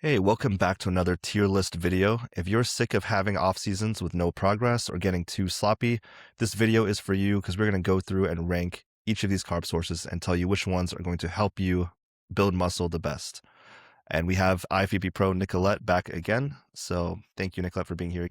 Hey, welcome back to another tier list video. If you're sick of having off seasons with no progress or getting too sloppy, this video is for you because we're going to go through and rank each of these carb sources and tell you which ones are going to help you build muscle the best. And we have IFBB Pro Nicolette back again. So thank you, Nicolette, for being here.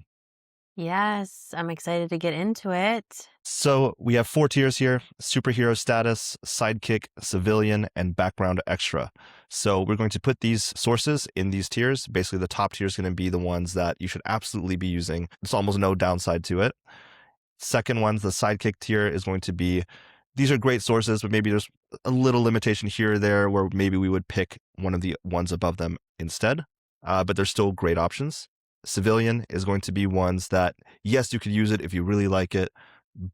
Yes, I'm excited to get into it. So we have 4 tiers here: superhero status, sidekick, civilian, and background extra. So we're going to put these sources in these tiers. Basically, the top tier is going to be the ones that you should absolutely be using. There's almost no downside to it. Second one's the sidekick tier is going to be, these are great sources, but maybe there's a little limitation here or there where maybe we would pick one of the ones above them instead. But they're still great options. Civilian is going to be ones that, yes, you could use it if you really like it,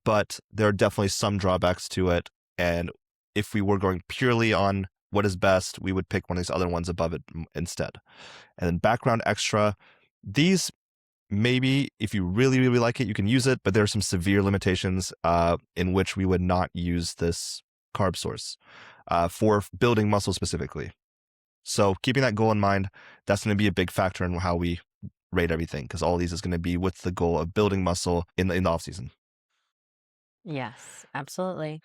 but there are definitely some drawbacks to it. And if we were going purely on what is best, we would pick one of these other ones above it instead. And then background extra, these maybe if you really, really like it, you can use it, but there are some severe limitations in which we would not use this carb source for building muscle specifically. So keeping that goal in mind, that's going to be a big factor in how we rate everything, because all of these is going to be with the goal of building muscle in the off season. Yes, absolutely.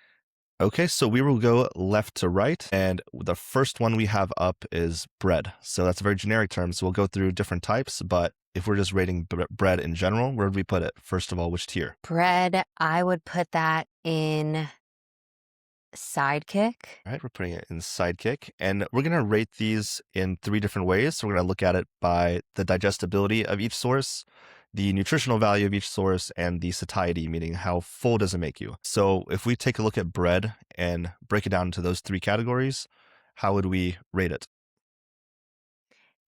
Okay, so we will go left to right, and the first one we have up is bread. So that's a very generic term, so we'll go through different types, but if we're just rating bread in general, where would we put it? First of all, which tier? Bread, I would put that in sidekick. All right, we're putting it in sidekick, and we're going to rate these in 3 different ways. So we're going to look at it by the digestibility of each source, the nutritional value of each source, and the satiety, meaning how full does it make you. So if we take a look at bread and break it down into those 3 categories, how would we rate it?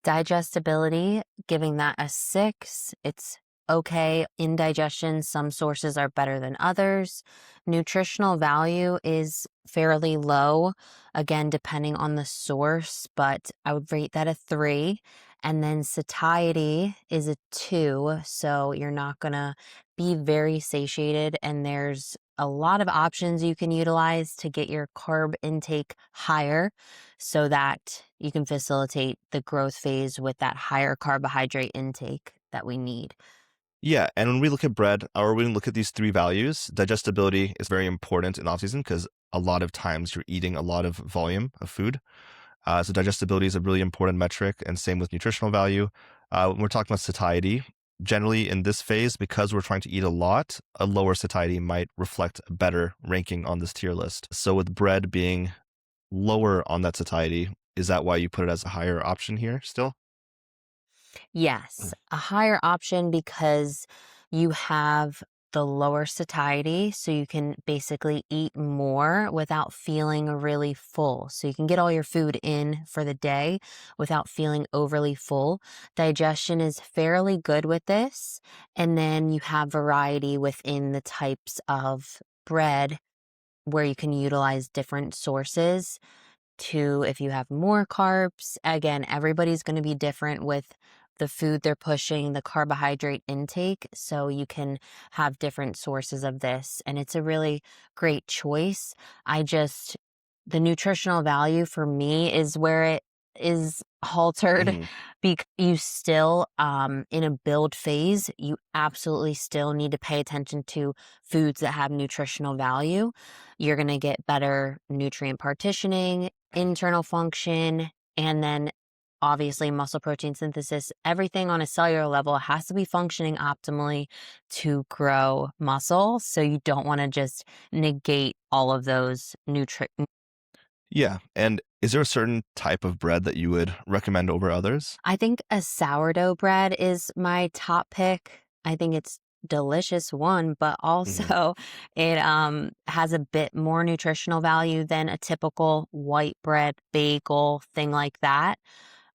Digestibility, giving that a 6. It's okay in digestion. Some sources are better than others. Nutritional value is fairly low, again, depending on the source, but I would rate that a 3. And then satiety is a 2. So you're not going to be very satiated. And there's a lot of options you can utilize to get your carb intake higher so that you can facilitate the growth phase with that higher carbohydrate intake that we need. Yeah, and when we look at bread, or when we look at these 3 values, digestibility is very important in off-season because a lot of times you're eating a lot of volume of food. So digestibility is a really important metric, and same with nutritional value. When we're talking about satiety, generally in this phase, because we're trying to eat a lot, a lower satiety might reflect a better ranking on this tier list. So with bread being lower on that satiety, is that why you put it as a higher option here still? Yes, a higher option because you have the lower satiety, so you can basically eat more without feeling really full. So you can get all your food in for the day without feeling overly full. Digestion is fairly good with this. And then you have variety within the types of bread where you can utilize different sources to, if you have more carbs, again, everybody's going to be different with the food they're pushing, the carbohydrate intake. So you can have different sources of this. And it's a really great choice. The nutritional value for me is where it is haltered Mhm. because you still, in a build phase, you absolutely still need to pay attention to foods that have nutritional value. You're going to get better nutrient partitioning, internal function, and then obviously muscle protein synthesis. Everything on a cellular level has to be functioning optimally to grow muscle. So you don't want to just negate all of those nutrients. Yeah, and is there a certain type of bread that you would recommend over others? I think a sourdough bread is my top pick. I think it's delicious, one, but Mhm. also it has a bit more nutritional value than a typical white bread bagel thing like that.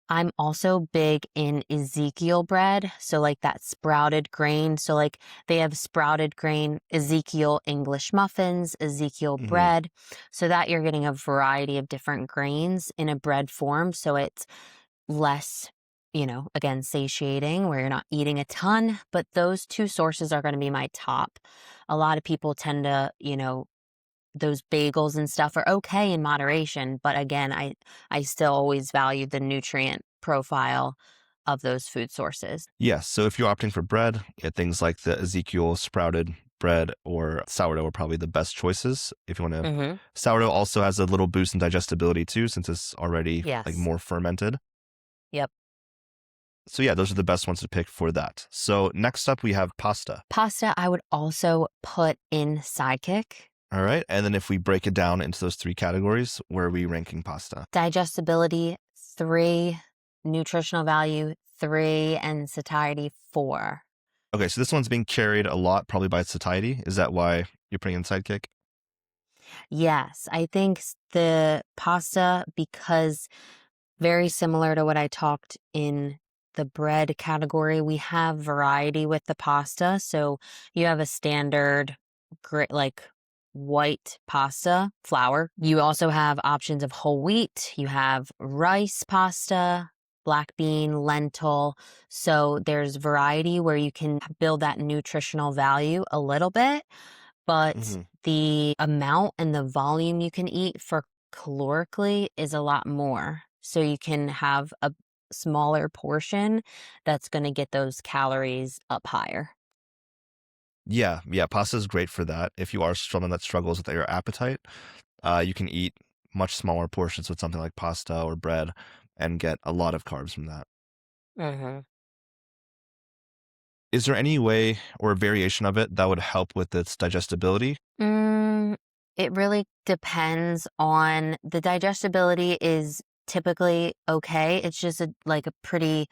I'm also big in Ezekiel bread, so like that sprouted grain. So like they have sprouted grain Ezekiel English muffins, Ezekiel Mhm. bread, so that you're getting a variety of different grains in a bread form. So it's less, again, satiating where you're not eating a ton, but those 2 sources are going to be my top. A lot of people tend to, those bagels and stuff are okay in moderation, but again, I still always value the nutrient profile of those food sources. Yes. So if you're opting for bread, things like the Ezekiel sprouted bread or sourdough are probably the best choices. If you want to, Mm-hmm. sourdough also has a little boost in digestibility too, since it's already like Yes. more fermented. Yep. So yeah, those are the best ones to pick for that. So next up we have pasta. Pasta, I would also put in Sidekick. All right. And then if we break it down into those three categories, where are we ranking pasta? Digestibility, 3. Nutritional value, 3. And satiety, 4. Okay, so this one's being carried a lot probably by satiety. Is that why you're putting in Sidekick? Yes, I think the pasta, because very similar to what I talked in the bread category, we have variety with the pasta. So you have a standard, like white pasta flour. You also have options of whole wheat. You have rice pasta, black bean, lentil. So there's variety where you can build that nutritional value a little bit, but Hmm. the amount and the volume you can eat for calorically is a lot more. So you can have a smaller portion that's going to get those calories up higher. Yeah, yeah, pasta is great for that. If you are someone that struggles with your appetite, you can eat much smaller portions with something like pasta or bread and get a lot of carbs from that. Hmm. Is there any way or variation of it that would help with its digestibility? Mm, it really depends on the digestibility is typically okay. It's just like a pretty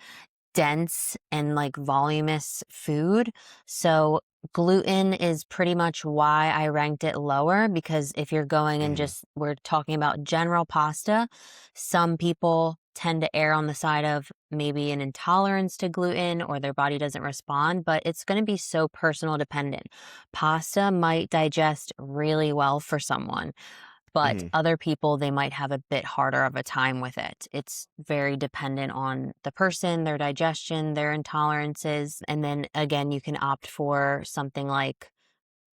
dense and like voluminous food. So gluten is pretty much why I ranked it lower, because if you're going and Hmm. just we're talking about general pasta, some people tend to err on the side of maybe an intolerance to gluten or their body doesn't respond, but it's going to be so personal dependent. Pasta might digest really well for someone, but Hmm. other people, they might have a bit harder of a time with it. It's very dependent on the person, their digestion, their intolerances. And then again, you can opt for something like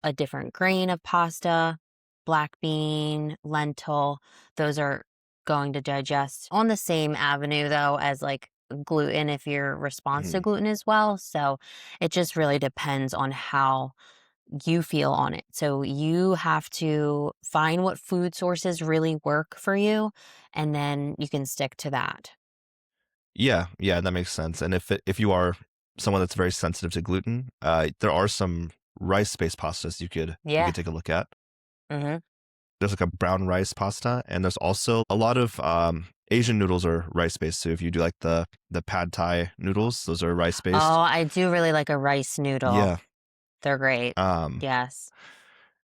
a different grain of pasta, black bean, lentil. Those are going to digest on the same avenue though as like gluten if your response to Hmm. gluten as well. So it just really depends on how you feel on it. So you have to find what food sources really work for you, and then you can stick to that. Yeah, yeah, that makes sense. And if you are someone that's very sensitive to gluten, there are some rice-based pastas you could Yeah. take a look at. Hmm. There's like a brown rice pasta, and there's also a lot of Asian noodles are rice based. So if you do like the pad thai noodles, those are rice Oh, based. I do really like a rice noodle. Yeah. They're great. Um, Yes.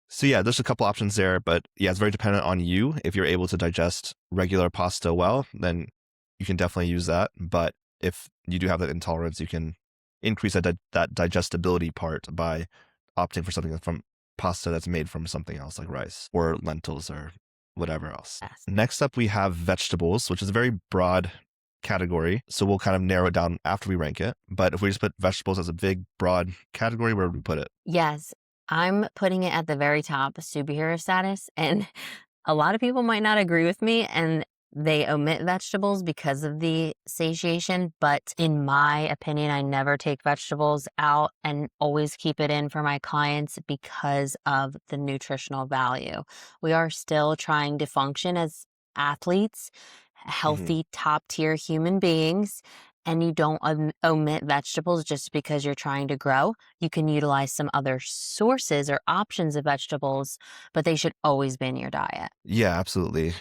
so yeah, there's a couple options there, but yeah, it's very dependent on you. If you're able to digest regular pasta well, then you can definitely use that. But if you do have that intolerance, you can increase that digestibility part by opting for something from pasta that's made from something else like rice or lentils or whatever else. Yes. Next up, we have vegetables, which is a very broad category. So we'll kind of narrow it down after we rank it. But if we just put vegetables as a big, broad category, where would we put it? Yes. I'm putting it at the very top, superhero status. And a lot of people might not agree with me and they omit vegetables because of the satiation. But in my opinion, I never take vegetables out and always keep it in for my clients because of the nutritional value. We are still trying to function as athletes, Hmm. healthy, top tier human beings. And you don't omit vegetables just because you're trying to grow. You can utilize some other sources or options of vegetables, but they should always be in your diet. Yeah, absolutely.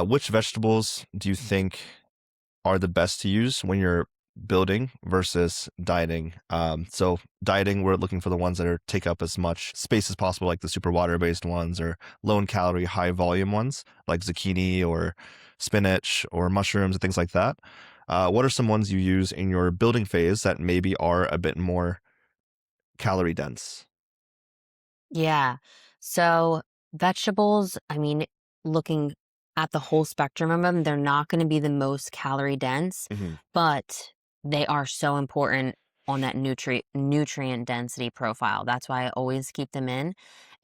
Which vegetables do you think are the best to use when you're building versus dieting? So dieting, we're looking for the ones that take up as much space as possible, like the super water-based ones or low in calorie, high volume ones, like zucchini or spinach or mushrooms and things like that. What are some ones you use in your building phase that maybe are a bit more calorie dense? Yeah. So vegetables, I mean, looking at the whole spectrum of them, they're not going to be the most calorie dense, Hmm. but they are so important on that nutrient density profile. That's why I always keep them in.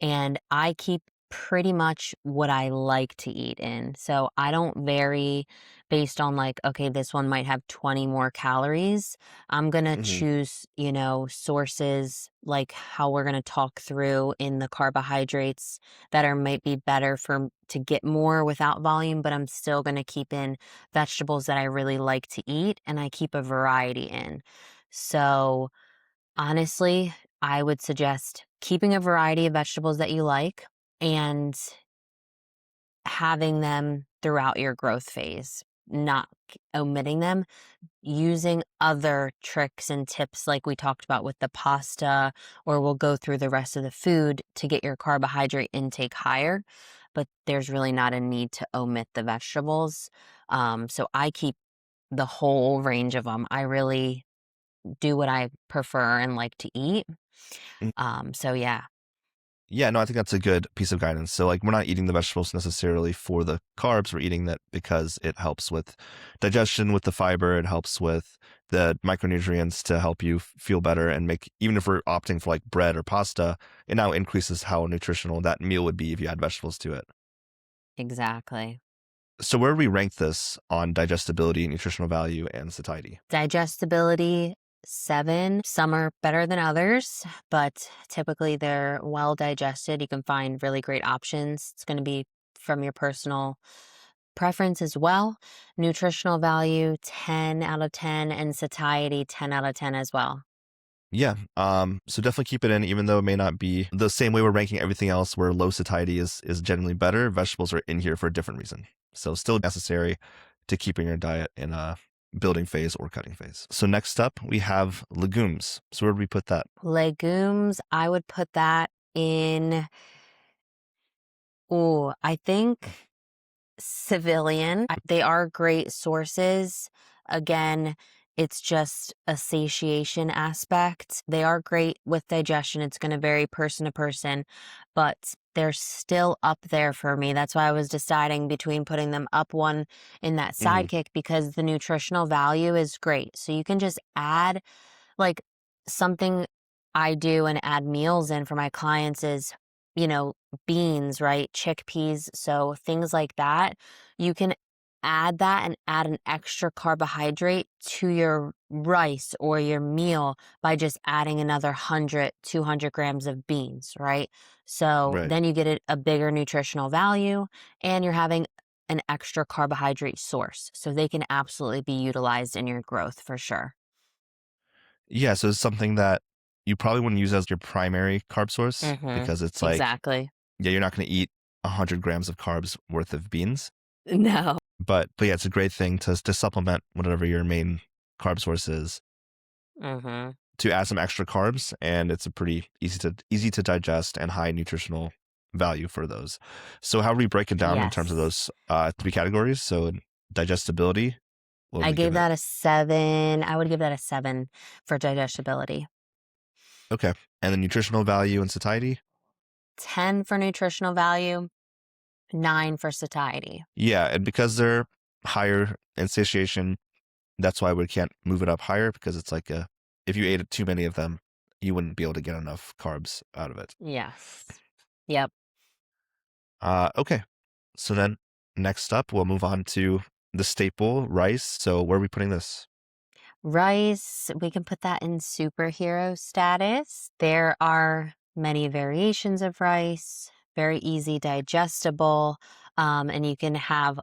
And I keep pretty much what I like to eat in. So I don't vary based on like, okay, this one might have 20 more calories. I'm going to Hmm. choose, sources like how we're going to talk through in the carbohydrates that are might be better for to get more without volume, but I'm still going to keep in vegetables that I really like to eat and I keep a variety in. So honestly, I would suggest keeping a variety of vegetables that you like and having them throughout your growth phase, not omitting them, using other tricks and tips like we talked about with the pasta, or we'll go through the rest of the food to get your carbohydrate intake higher. But there's really not a need to omit the vegetables. So I keep the whole range of them. I really do what I prefer and like to eat. So yeah, Yeah, no, I think that's a good piece of guidance. So, like, we're not eating the vegetables necessarily for the carbs. We're eating that because it helps with digestion, with the fiber. It helps with the micronutrients to help you feel better and make, even if we're opting for like bread or pasta, it now increases how nutritional that meal would be if you add vegetables to it. exactly. So, where do we rank this on digestibility, nutritional value, and satiety? Digestibility, 7. Some are better than others, but typically they're well digested. You can find really great options. It's going to be from your personal preference as well. Nutritional value, 10 out of 10, and satiety, 10 out of 10 as well. Yeah. So definitely keep it in, even though it may not be the same way we're ranking everything else where low satiety is generally better. Vegetables are in here for a different reason. So still necessary to keep in your diet in a building phase or cutting phase. So next up we have legumes. So where do we put that? Legumes, I would put that in, I think civilian. They are great sources. Again, it's just a satiation aspect. They are great with digestion. It's going to vary person to person, but they're still up there for me. That's why I was deciding between putting them up one in that Hmm. sidekick because the nutritional value is great. So you can just add like something I do and add meals in for my clients is, you know, beans, right? Chickpeas. So things like that. You can add that and add an extra carbohydrate to your rice or your meal by just adding another 100, 200 grams of beans, right? So Right. then you get a bigger nutritional value and you're having an extra carbohydrate source. So they can absolutely be utilized in your growth for sure. Yeah. So it's something that you probably wouldn't use as your primary carb source Mhm. because it's like, Exactly. yeah, you're not going to eat 100 grams of carbs worth of beans. No. But yeah, it's a great thing to supplement whatever your main carb source is, Mhm. to add some extra carbs, and it's a pretty easy to digest and high nutritional value for those. So how do we break it down in terms of Yes. those three categories? So digestibility, what would I we gave give it? that a 7. I would give that a 7 for digestibility. Okay, and then nutritional value and satiety. 10 for nutritional value, 9 for satiety. Yeah, and because they're higher in satiation, that's why we can't move it up higher because it's like a if you ate too many of them, you wouldn't be able to get enough carbs out of it. Yes. Yep. Okay. So then next up, we'll move on to the staple rice. So where are we putting this? Rice, we can put that in superhero status. There are many variations of rice, very easy digestible, and you can have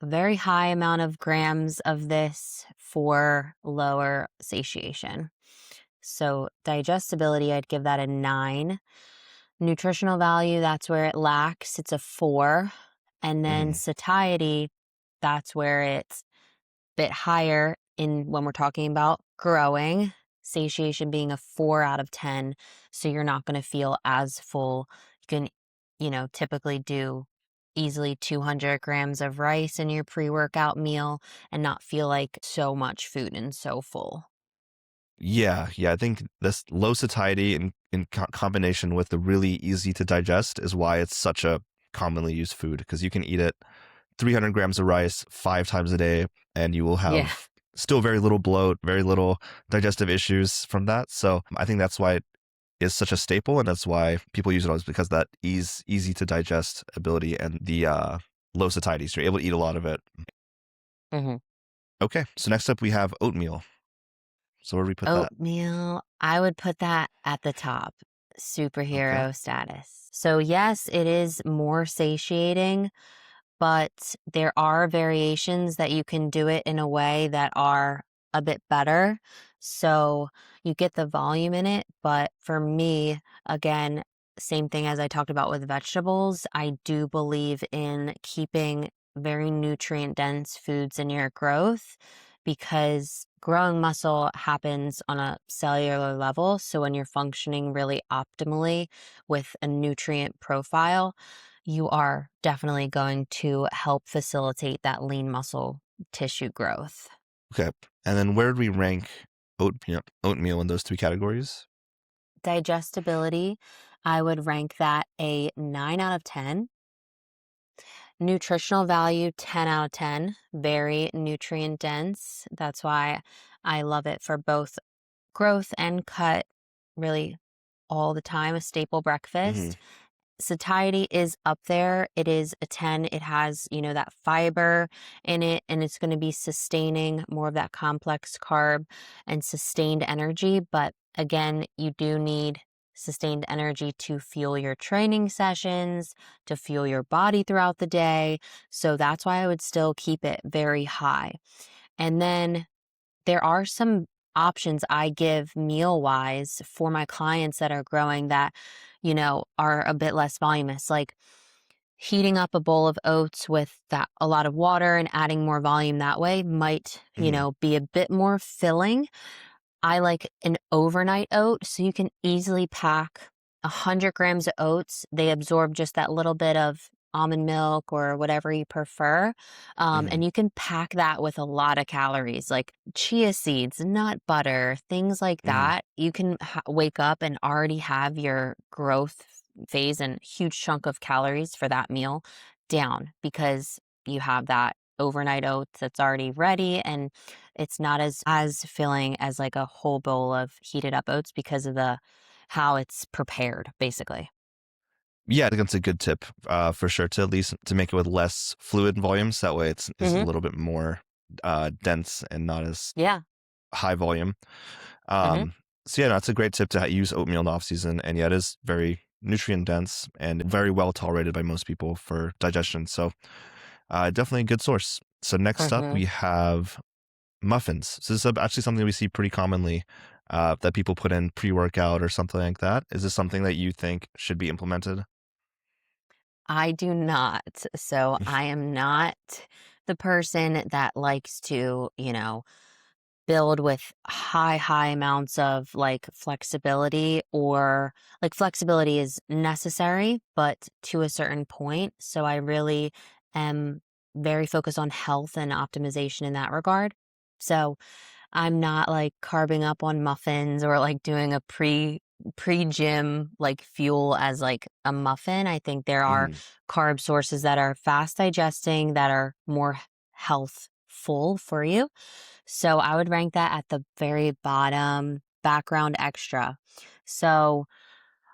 a very high amount of grams of this for lower satiation. So digestibility, I'd give that a 9. Nutritional value, that's where it lacks. It's a 4. And then Hmm. satiety, that's where it's a bit higher in when we're talking about growing. Satiation being a 4 out of 10. So you're not going to feel as full. You can, typically do easily 200 grams of rice in your pre-workout meal and not feel like so much food and so full. Yeah. I think this low satiety in combination with the really easy to digest is why it's such a commonly used food because you can eat it 300 grams of rice 5 times a day and you will Yeah. have still very little bloat, very little digestive issues from that. So I think that's why is such a staple, and that's why people use it always, because that easy to digest ability and the low satiety. So you're able to eat a lot of it. Hmm. Okay, so next up we have oatmeal. So where do we put that? Oatmeal, I would put that at the top, Okay. superhero status. So, yes, it is more satiating, but there are variations that you can do it in a way that are a bit better. So you get the volume in it. But for me, again, same thing as I talked about with vegetables, I do believe in keeping very nutrient dense foods in your growth because growing muscle happens on a cellular level. So when you're functioning really optimally with a nutrient profile, you are definitely going to help facilitate that lean muscle tissue growth. Okay. And then where do we rank oatmeal in those three categories? Digestibility, I would rank that a 9 out of 10. Nutritional value, 10 out of 10. Very nutrient dense. That's why I love it for both growth and cut, really all the time, a staple Hmm. breakfast. Satiety is up there. It is a 10. It has, that fiber in it, and it's going to be sustaining more of that complex carb and sustained energy. But again, you do need sustained energy to fuel your training sessions, to fuel your body throughout the day. So that's why I would still keep it very high. And then there are some options I give meal wise for my clients that are growing that, are a bit less voluminous, like heating up a bowl of oats with that a lot of water and adding more volume that way might, Hmm. be a bit more filling. I like an overnight oat, so you can easily pack 100 grams of oats. They absorb just that little bit of almond milk or whatever you prefer. Hmm. And you can pack that with a lot of calories, like chia seeds, nut butter, things like Hmm. that. You can wake up and already have your growth phase and huge chunk of calories for that meal down because you have that overnight oats that's already ready, and it's not as filling as like a whole bowl of heated up oats because of the how it's prepared, basically. Yeah, I think that's a good tip for sure, to at least to make it with less fluid volumes. That way it's a Mhm. little bit more dense and not as Yeah. high volume. Mhm. Um, so yeah, that's a great tip to use oatmeal in the off season. And yeah, it is very nutrient dense and very well tolerated by most people for digestion. So definitely a good source. So next up we Mhm. have muffins. So this is actually something we see pretty commonly, that people put in pre-workout or something like that. Is this something that you think should be implemented? I do not. So I am not the person that likes to, build with high amounts of like flexibility, or like flexibility is necessary, but to a certain point. So I really am very focused on health and optimization in that regard. So I'm not like carbing up on muffins or like doing a pre-gym like fuel as like a muffin. I think there are Hmm. carb sources that are fast digesting that are more healthful for you. So I would rank that at the very bottom, background extra. So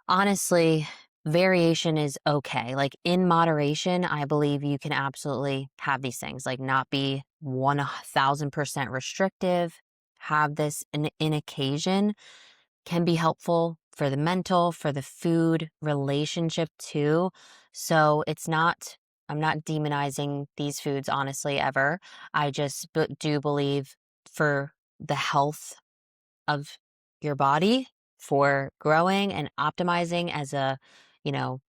honestly, variation is okay. Like in moderation, I believe you can absolutely have these things, like not be 1000% restrictive. Have this in occasion can be helpful for the mental, for the food relationship too. So I'm not demonizing these foods, honestly, ever. I just do believe for the health of your body, for growing and optimizing as a, you know,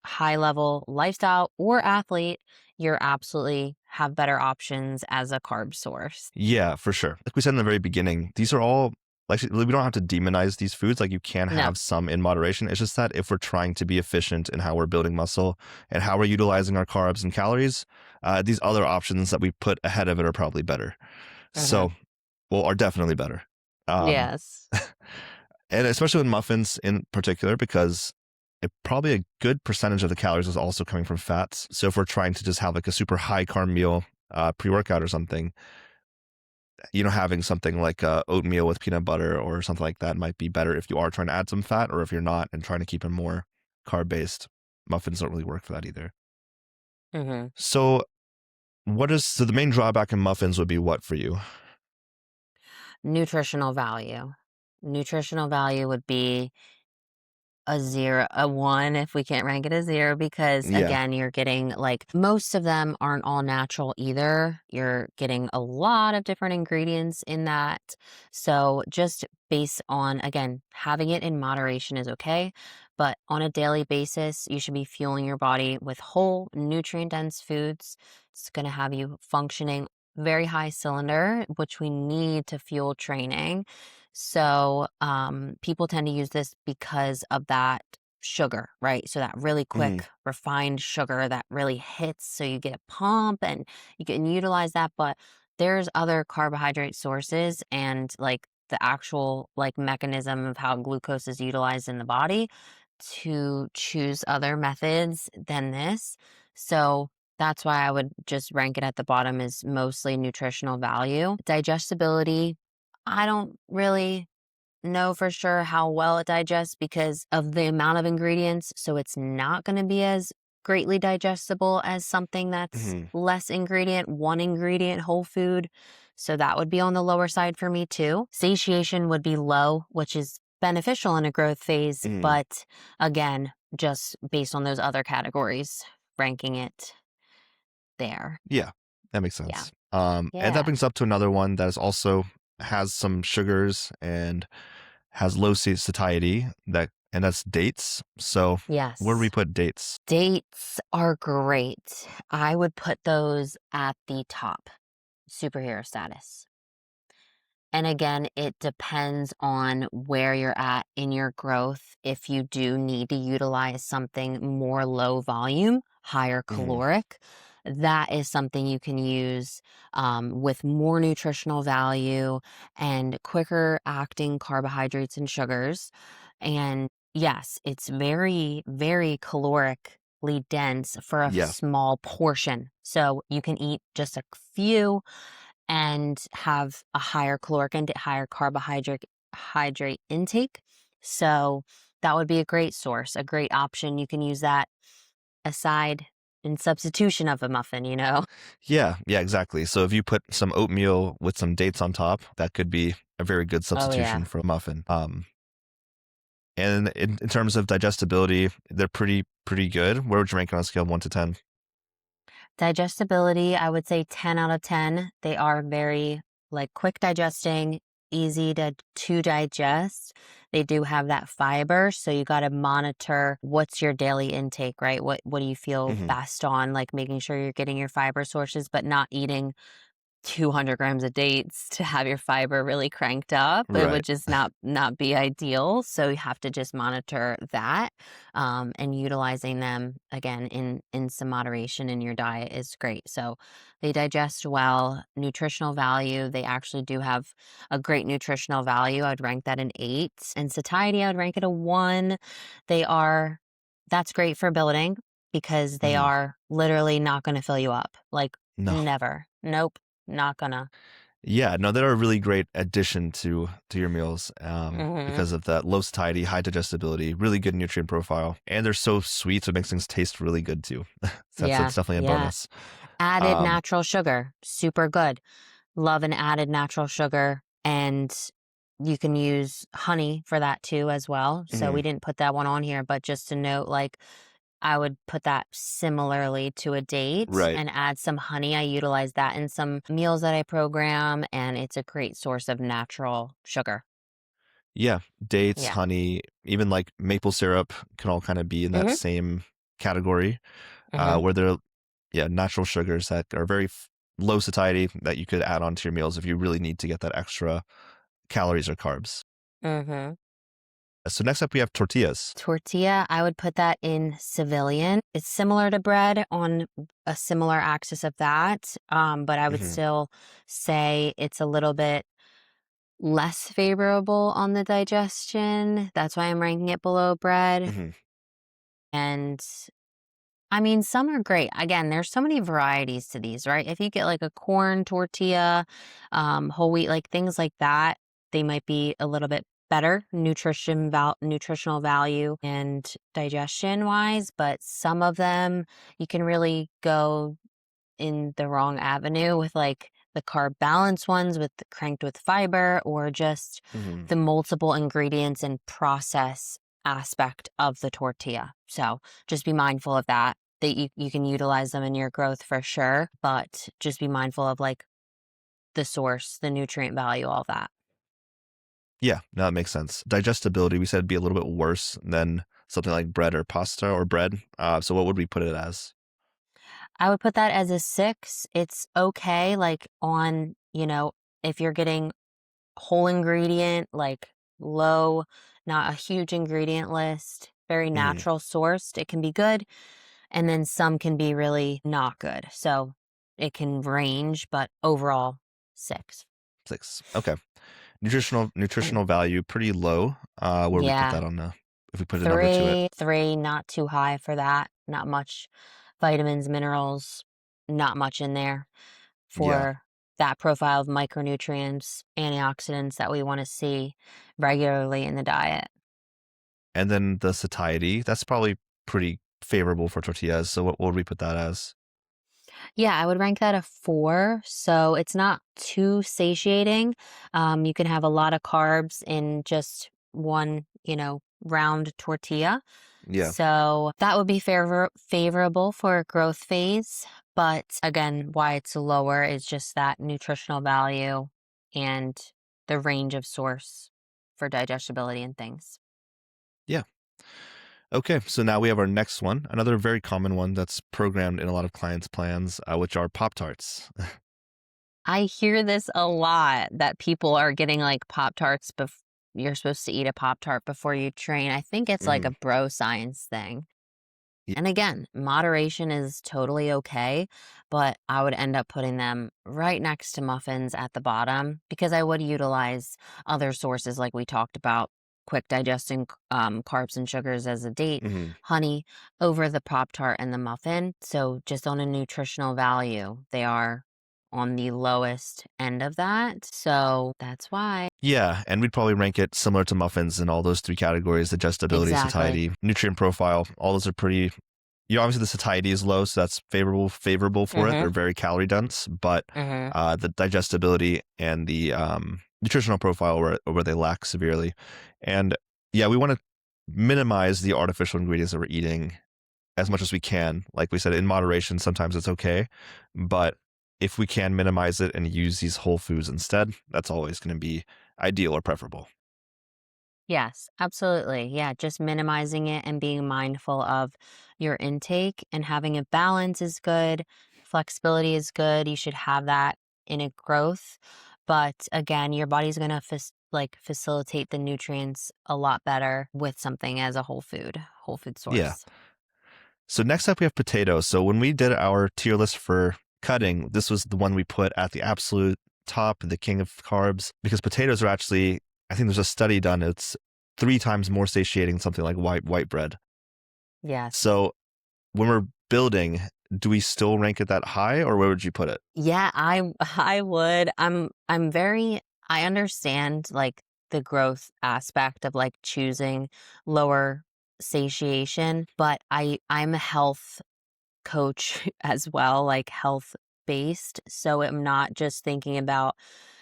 high level lifestyle or athlete, you're absolutely have better options as a carb source. Yeah, for sure. Like we said in the very beginning, these are all, like, we don't have to demonize these foods. Like, you can No. have some in moderation. It's just that if we're trying to be efficient in how we're building muscle and how we're utilizing our carbs and calories, these other options that we put ahead of it are probably better. Hmm. So, well, are definitely better. Um, Yes. and especially with muffins in particular, because probably a good percentage of the calories is also coming from fats. So if we're trying to just have like a super high carb meal, pre-workout or something, having something like oatmeal with peanut butter or something like that might be better if you are trying to add some fat, or if you're not and trying to keep it more carb based. Muffins don't really work for that either. Mm-hmm. So so the main drawback in muffins would be what for you? Nutritional value. Nutritional value would be a 0, a 1 if we can't rank it a 0 because, Yeah. again, you're getting, like most of them aren't all natural either. You're getting a lot of different ingredients in that. So just based on, again, having it in moderation is okay, but on a daily basis, you should be fueling your body with whole, nutrient-dense foods. It's gonna have you functioning very high cylinder, which we need to fuel training. So, people tend to use this because of that sugar, right? So that really Hmm. quick refined sugar that really hits, so you get a pump and you can utilize that, but there's other carbohydrate sources and like the actual like mechanism of how glucose is utilized in the body to choose other methods than this. So that's why I would just rank it at the bottom as mostly nutritional value. Digestibility, I don't really know for sure how well it digests because of the amount of ingredients. So it's not going to be as greatly digestible as something that's Hmm. less ingredient, one ingredient whole food. So that would be on the lower side for me too. Satiation would be low, which is beneficial in a growth phase. Hmm. But again, just based on those other categories, ranking it there. Yeah, that makes Yeah. sense. And that Yeah. brings up to another one that is also has some sugars and has low satiety, and that's dates. So where do we Yes. put dates? Dates are great. I would put those at the top, superhero status. And again, it depends on where you're at in your growth. If you do need to utilize something more low volume, higher Hmm. caloric, that is something you can use with more nutritional value and quicker acting carbohydrates and sugars. And yes, it's very, very calorically dense for a Yeah. small portion. So you can eat just a few and have a higher caloric and higher carbohydrate hydrate intake. So that would be a great source, a great option. You can use that aside in substitution of a muffin, you know? Yeah, yeah, exactly. So if you put some oatmeal with some dates on top, that could be a very good Oh, substitution yeah. for a muffin. And in terms of digestibility, they're pretty good. Where would you rank on a scale of 1 to 10? Digestibility, I would say 10 out of 10. They are very like quick digesting, easy to digest. They do have that fiber, so you got to monitor what's your daily intake, right? What do you feel Hmm. best on, like making sure you're getting your fiber sources but not eating 200 grams of dates to have your fiber really cranked up. It Right. would just not be ideal. So you have to just monitor that, and utilizing them again in some moderation in your diet is great. So they digest well. Nutritional value, they actually do have a great nutritional value. I'd rank that an 8. And satiety, I would rank it a 1. They are That's great for building because they Hmm. are literally not going to fill you up. Like No. never. Nope. Not gonna. Yeah, no, they're a really great addition to your meals, Mhm. because of that low satiety, high digestibility, really good nutrient profile, and they're so sweet, so it makes things taste really good too. That's Yeah, definitely a yeah. bonus. Added Um, natural sugar, super good. Love an added natural sugar, and you can use honey for that too as well. So we mhm, didn't put that one on here, but just to note, like, I would put that similarly to a date right. and add some honey. I utilize that in some meals that I program, and it's a great source of natural sugar. Yeah, dates, Yeah. honey, even like maple syrup can all kind of be in that Mhm. same category, Mhm. where they're, yeah, natural sugars that are very low satiety that you could add on to your meals if you really need to get that extra calories or carbs. Mhm. So next up, we have tortillas. Tortilla, I would put that in civilian. It's similar to bread on a similar axis of that, but I would Hmm. still say it's a little bit less favorable on the digestion. That's why I'm ranking it below bread. Hmm. And I mean, some are great. Again, there's so many varieties to these, right? If you get like a corn tortilla, whole wheat, like things like that, they might be a little bit better nutritional value and digestion wise, but some of them you can really go in the wrong avenue with like the carb balance ones with cranked with fiber or just Hmm. the multiple ingredients and process aspect of the tortilla. So just be mindful of that. That you can utilize them in your growth for sure, but just be mindful of like the source, the nutrient value, all that. Yeah, no, that makes sense. Digestibility, we said it'd be a little bit worse than something like bread or pasta or bread. So what would we put it as? I would put that as a 6. It's okay, like on, if you're getting whole ingredient, like low, not a huge ingredient list, very Hmm. natural sourced, it can be good. And then some can be really not good. So it can range, but overall, 6. 6. Okay. Nutritional value pretty low. Where we put Yeah. that on the if we put a number to it. 3, not too high for that. Not much vitamins, minerals, not much in there Yeah. for that profile of micronutrients, antioxidants that we want to see regularly in the diet. And then the satiety, that's probably pretty favorable for tortillas. So what would we put that as? Yeah, I would rank that a 4. So it's not too satiating. You can have a lot of carbs in just one, round tortilla. Yeah. So that would be favorable for a growth phase. But again, why it's lower is just that nutritional value and the range of source for digestibility and things. Yeah. Okay. So now we have our next one, another very common one that's programmed in a lot of clients' plans, which are Pop Tarts. I hear this a lot that people are getting like Pop Tarts you're supposed to eat a Pop Tart before you train. I think it's like Hmm. a bro science thing. Yeah. And again, moderation is totally okay, but I would end up putting them right next to muffins at the bottom because I would utilize other sources like we talked about, quick digesting carbs and sugars as a date, Hmm. honey over the Pop Tart and the muffin. So just on a nutritional value, they are on the lowest end of that. So that's why. Yeah, and we'd probably rank it similar to muffins in all those three categories: digestibility, Exactly. satiety, nutrient profile. All those are pretty. Obviously the satiety is low, so that's favorable for it. Mm-hmm. They're very calorie dense, but Mm-hmm. the digestibility and the nutritional profile where they lack severely. And yeah, we want to minimize the artificial ingredients that we're eating as much as we can. Like we said, in moderation, sometimes it's okay, but if we can minimize it and use these whole foods instead, that's always going to be ideal or preferable. Yes, absolutely. Yeah, just minimizing it and being mindful of your intake and having a balance is good. Flexibility is good. You should have that in a growth. But again, your body's going to facilitate the nutrients a lot better with something as a whole food Yeah. source. So next up, we have potatoes. So when we did our tier list for cutting, this was the one we put at the absolute top, the king of carbs, because potatoes are actually, I think there's a study done, it's 3 times more satiating than something like white bread. Yes. So when we're building, do we still rank it that high, or where would you put it? Yeah, I would. I understand like the growth aspect of like choosing lower satiation, but I'm a health coach as well, like health based. So I'm not just thinking about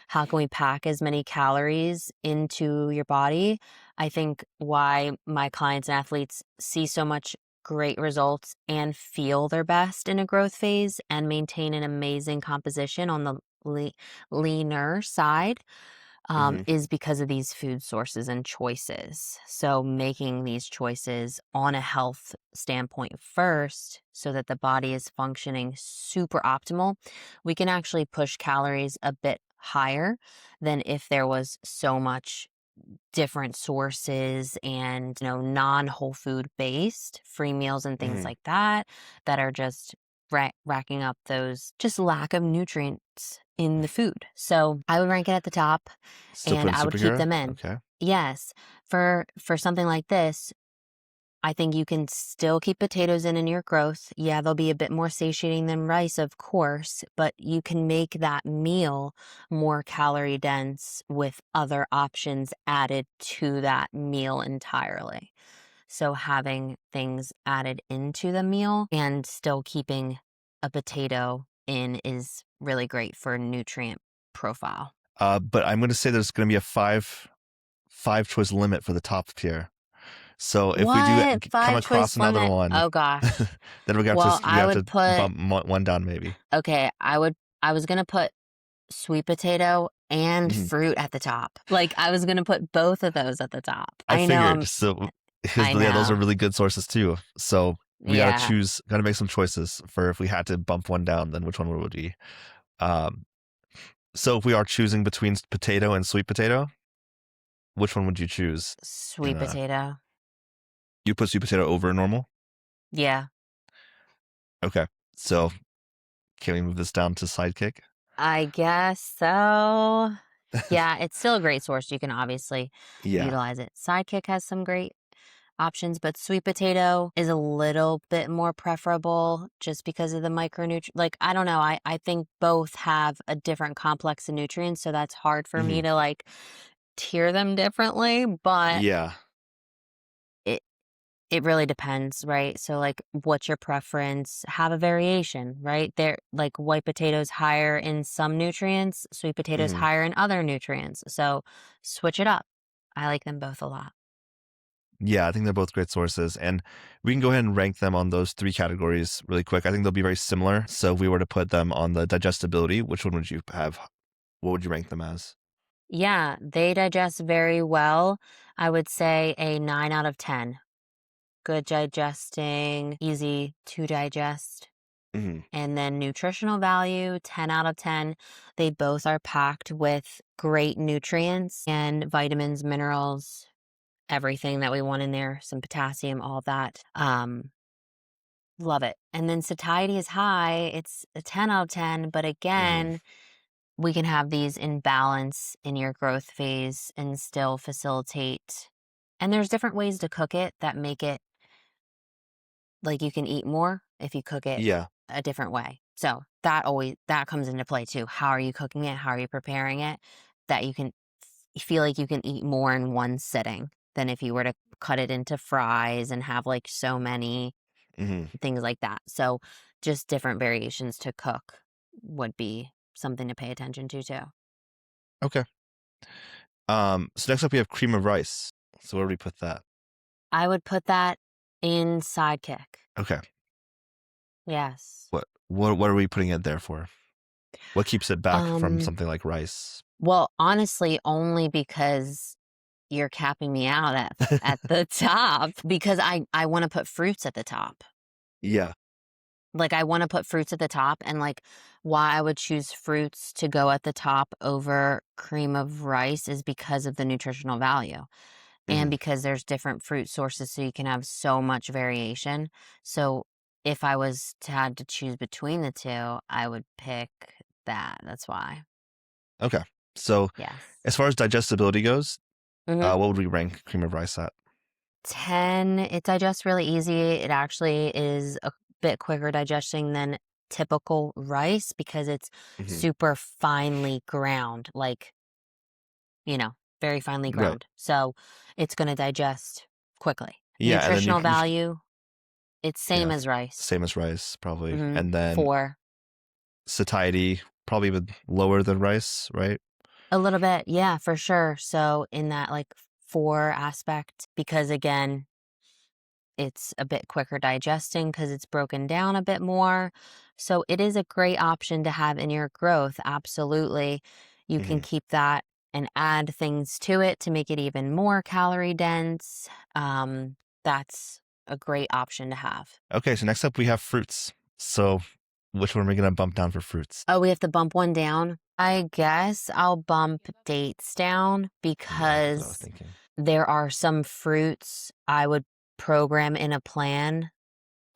how can we pack as many calories into your body. I think why my clients and athletes see so much great results and feel their best in a growth phase and maintain an amazing composition on the leaner side Hmm. is because of these food sources and choices. So, making these choices on a health standpoint first so that the body is functioning super optimal, we can actually push calories a bit higher than if there was so much different sources and non whole food based free meals and things Hmm. like that are just racking up those just lack of nutrients in the food. So I would rank it at the top Still and put in I would keep superhero? them in. Okay. Yes, for something like this, I think you can still keep potatoes in your growth. Yeah, they'll be a bit more satiating than rice, of course, but you can make that meal more calorie dense with other options added to that meal entirely. So having things added into the meal and still keeping a potato in is really great for nutrient profile. But I'm going to say there's going to be a five choice limit for the top tier. So if we do What? come Five across choice another limit? one, Oh gosh. then Well, we I have would to put, bump one down maybe. okay, I was gonna put sweet potato and Mhm. fruit at the top. Like I was gonna put both of those at the top. I I know figured so because I yeah, those are know. really good sources too. So we got to Yeah. choose, got to make some choices for if we had to bump one down, then which one would it be? Um, so if we are choosing between potato and sweet potato, which one would you choose? Sweet potato. You put sweet potato over normal? Yeah. Okay. So can we move this down to sidekick? I guess so. Yeah, it's still a great source. You can obviously Yeah. utilize it. Sidekick has some great options, but sweet potato is a little bit more preferable just because of the micronutrient. Like, I don't know. I think both have a different complex of nutrients, so that's hard for me Hmm. to like tier them differently, but Yeah. it it really depends, right? So like what's your preference? Have a variation, right? There like white potatoes higher in some nutrients, sweet potatoes Hmm. higher in other nutrients. So switch it up. I like them both a lot. Yeah, I think they're both great sources. And we can go ahead and rank them on those three categories really quick. I think they'll be very similar. So if we were to put them on the digestibility, which one would you have? What would you rank them as? Yeah, they digest very well. I would say a 9 out of 10. Good digesting, easy to digest. Hmm. And then nutritional value, 10 out of 10. They both are packed with great nutrients and vitamins, minerals, everything that we want in there, some potassium, all that. Love it. And then satiety is high. It's a 10 out of 10. But Hmm. again, we can have these in balance in your growth phase and still facilitate. And there's different ways to cook it that make it like you can eat more if you cook it Yeah. a different way. So that comes into play too. How are you cooking it? How are you preparing it? That you can feel like you can eat more in one sitting than if you were to cut it into fries and have like so many Hmm. things like that. So just different variations to cook would be something to pay attention to too. Okay. So next up we have cream of rice. So where do we put that? I would put that in sidekick. Okay. Yes. What are we putting it there for? What keeps it back from Um, something like rice? well, honestly, only because you're capping me out at the top because I want to put fruits at the top. Yeah. Like I want to put fruits at the top and like why I would choose fruits to go at the top over cream of rice is because of the nutritional value and Hmm. because there's different fruit sources so you can have so much variation. So if I was to had to choose between the two, I would pick that. That's why. Okay. So Yes. as far as digestibility goes, Mhm. what would we rank cream of rice at? 10, it digests really easy. It actually is a bit quicker digesting than typical rice because it's Hmm. super finely ground, like, very finely Right. ground. So it's going to digest quickly. Yeah, and then Nutritional value, it's same yeah, as rice. same as rice probably, Hmm. and then 4. satiety probably even lower than rice, right? A little bit. Yeah, for sure. So in that like 4 aspect, because again, it's a bit quicker digesting because it's broken down a bit more. So it is a great option to have in your growth. Absolutely. You can Hmm. keep that and add things to it to make it even more calorie dense. That's a great option to have. Okay, so next up we have fruits. So which one are we gonna bump down for fruits? Oh, we have to bump one down. I guess I'll bump dates down Yeah, that's what I was because thinking. there are some fruits I would program in a plan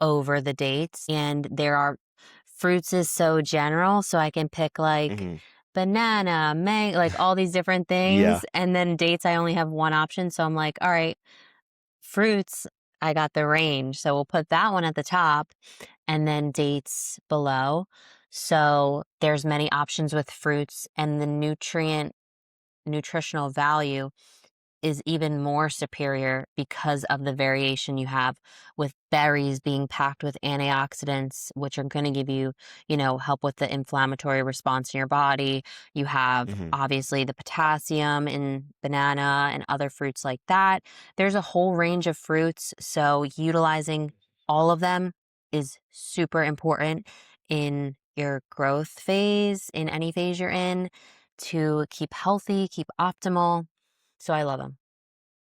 over the dates. And there are fruits is so general, so I can pick like Hmm. banana, like all these different Yeah. things. And then dates, I only have one option. So I'm like, all right, fruits, I got the range. So we'll put that one at the top and then dates below. So there's many options with fruits, and the nutritional value is even more superior because of the variation you have with berries being packed with antioxidants, which are going to give you, help with the inflammatory response in your body. You have Hmm. obviously the potassium in banana and other fruits like that. There's a whole range of fruits. So utilizing all of them is super important in your growth phase, in any phase you're in, to keep healthy, keep optimal. So I love them.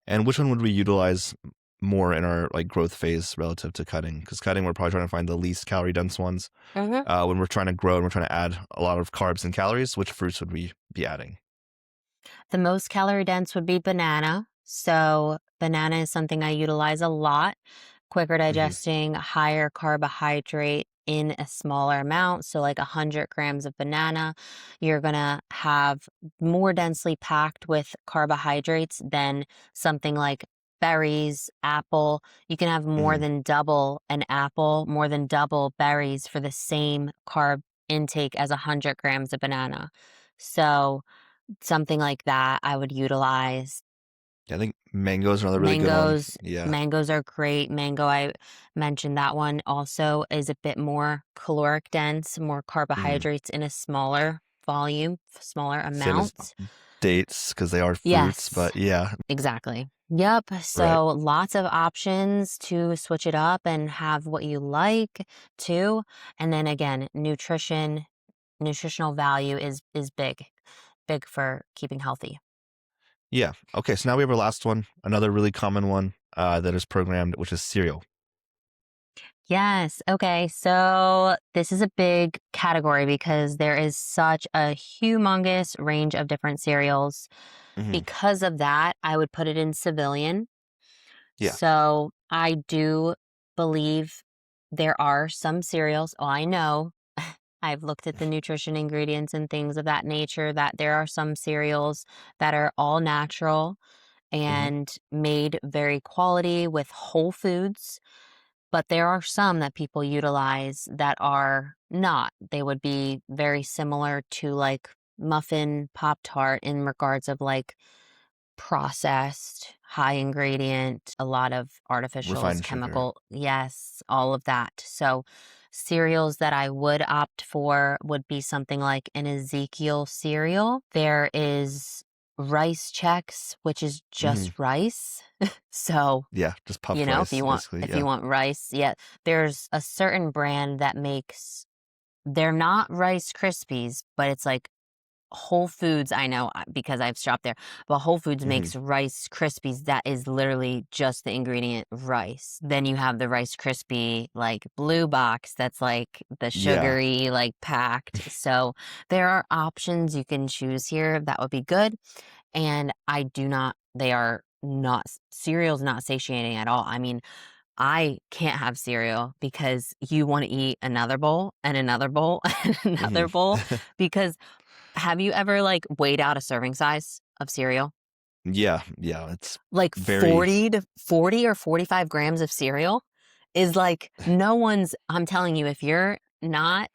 And which one would we utilize more in our like growth phase relative to cutting? Because cutting, we're probably trying to find the least calorie dense ones. Mhm. When we're trying to grow and we're trying to add a lot of carbs and calories, which fruits would we be adding? The most calorie dense would be banana. So banana is something I utilize a lot. Quicker Hmm. digesting, higher carbohydrate in a smaller amount. So like 100 grams of banana, you're going to have more densely packed with carbohydrates than something like berries, apple. You can have more Hmm. than double an apple, more than double berries for the same carb intake as 100 grams of banana. So something like that I would utilize. I think mangoes are another really good one. Mangoes Yeah. mangoes are great. Mango, I mentioned that one also is a bit more caloric dense, more Hmm. carbohydrates in a smaller volume, smaller Same as amount. dates because they are fruits, Yes, but yeah, exactly. Yep. right. So lots of options to switch it up and have what you like too. And then again, nutritional value is big, big for keeping healthy. Yeah. Okay. So now we have our last one, another really common one that is programmed, which is cereal. Yes. Okay. So this is a big category because there is such a humongous range of different cereals. Hmm. Because of that, I would put it in civilian. Yeah. So I do believe there are some cereals. Oh, I know. I've looked at the nutrition ingredients and things of that nature that there are some cereals that are all natural Hmm. and made very quality with whole foods, but there are some that people utilize that are not. They would be very similar to like muffin Pop Tart in regards of like processed, high ingredient, a lot of artificials, Refined sugar. chemical, yes, all of that. So cereals that I would opt for would be something like an Ezekiel cereal. There is rice checks, which is Hmm. just rice. So Yeah. Just puffed rice, basically. if you Yeah. want rice, yeah, there's a certain brand that makes, they're not Rice Krispies, but it's like Whole Foods, I know because I've shopped there, but Whole Foods Hmm. makes Rice Krispies that is literally just the ingredient rice. Then you have the Rice Krispie like blue box that's like the Yeah. sugary like packed. So there are options you can choose here that would be good. And I do not, they are not, cereal's not satiating at all. I mean, I can't have cereal because you want to eat another bowl and another bowl and Hmm. another bowl. Because have you ever like weighed out a serving size of cereal? Yeah. Yeah. It's Like very, 40 or 45 grams of cereal is like no one's, I'm telling you, if you're not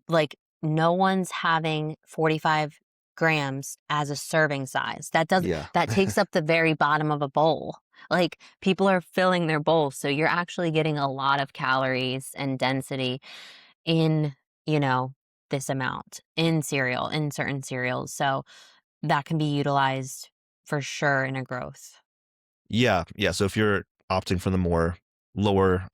like, no one's having 45 grams as a serving size. yeah. That takes up the very bottom of a bowl. Like, people are filling their bowls, so you're actually getting a lot of calories and density in, you know, this amount in cereal, in certain cereals. So that can be utilized for sure in a growth. Yeah, yeah. So if you're opting for the more lower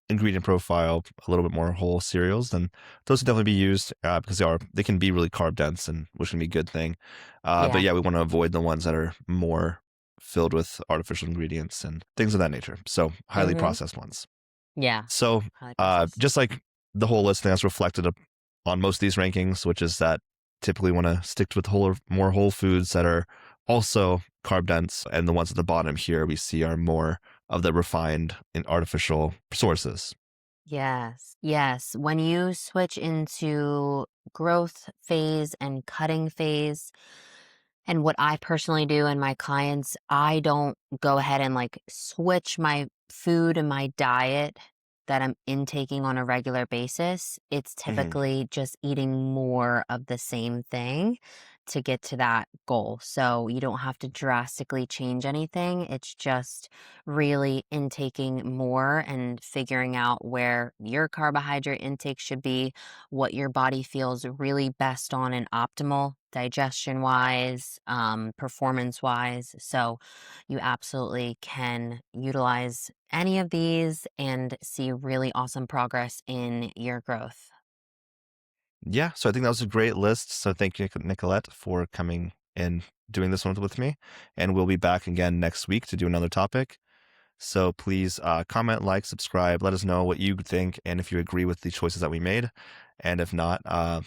ingredient profile, a little bit more whole cereals, then those can definitely be used because they can be really carb dense and which can be a good thing. But Yeah. yeah, we want to avoid the ones that are more filled with artificial ingredients and things of that nature. So highly Mhm. processed ones. Yeah. So Highly processed. just like the whole listing that's reflected on most of these rankings, which is that typically want to stick with more whole foods that are also carb dense, and the ones at the bottom here we see are more of the refined and artificial sources. Yes. Yes. When you switch into growth phase and cutting phase, And what I personally do and my clients, I don't go ahead and like switch my food and my diet that I'm intaking on a regular basis. It's Hmm. typically just eating more of the same thing to get to that goal. So you don't have to drastically change anything. It's just really intaking more and figuring out where your carbohydrate intake should be, what your body feels really best on and optimal digestion wise, performance wise. So you absolutely can utilize any of these and see really awesome progress in your growth. Yeah, so I think that was a great list. So thank you, Nicolette, for coming and doing this one with me. And we'll be back again next week to do another topic. So please comment, like, subscribe. Let us know what you think and if you agree with the choices that we made. And if not,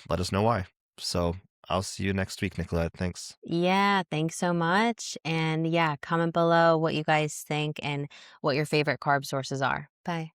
let us know why. So I'll see you next week, Nicolette. Thanks. Yeah, thanks so much. And yeah, comment below what you guys think and what your favorite carb sources are. Bye.